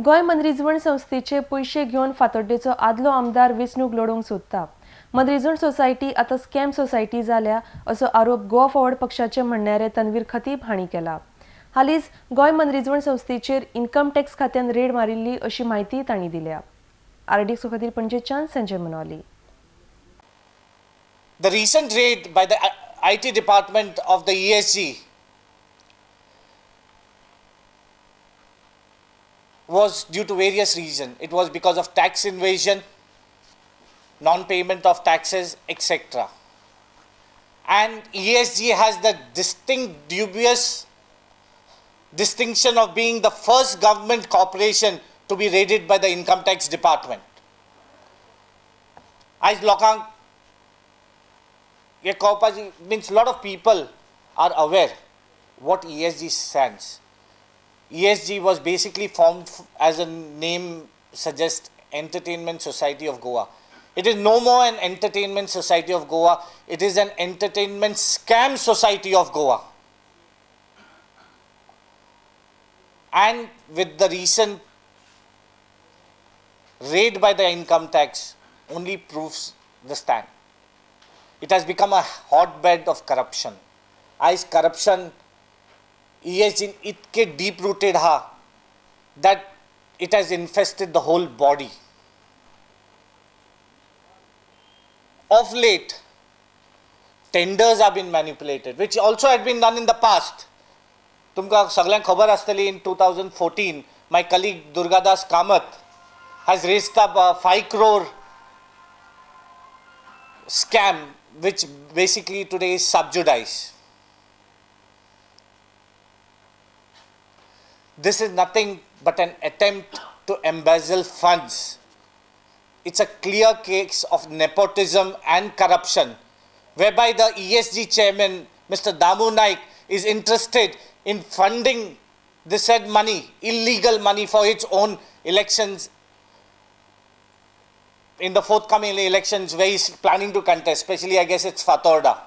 गोय मनरिजवण संस्थेचे पैसे घेवन फातोड्डेचो आदलो आमदार वेंचणूक लडोवंक सोदता. मनरिजवण सोसायटी आतां स्कॅम सोसायटी जाल्या असो आरोप गोवा फॉरवर्ड पक्षाचे म्हणणारे तन्वीर खतीब हांणी केला. हालींच गोय मनरिजवण संस्थेचेर इन्कम टॅक्स खात्यान रेड मारिल्ली अशी माहिती तांणी दिल्या. आरडीएक्स खातीर पणजेच्यान Sanjay मनवाली. The recent raid by the IT department of the ESG was due to various reasons. It was because of tax invasion, non-payment of taxes, etc. And ESG has the distinct dubious distinction of being the first government corporation to be raided by the income tax department. As lokank means a lot of people are aware what ESG stands. ESG was basically formed as a name suggests, Entertainment Society of Goa. It is no more an Entertainment Society of Goa, it is an Entertainment Scam Society of Goa. And with the recent raid by the income tax only proves the stand. It has become a hotbed of corruption. As corruption is in itke deep rooted ha that it has infested the whole body. Of late, tenders have been manipulated, which also had been done in the past. तुमकां सगळ्यांक खबर आसतली in 2014, my colleague Durgadas Kamath has raised up a 5 crore scam, which basically today is sub judice. This is nothing but an attempt to embezzle funds. It's a clear case of nepotism and corruption, whereby the ESG chairman, Mr. Damu Naik, is interested in funding the said money, illegal money, for its own elections in the forthcoming elections where he's planning to contest, especially I guess it's Fatorda.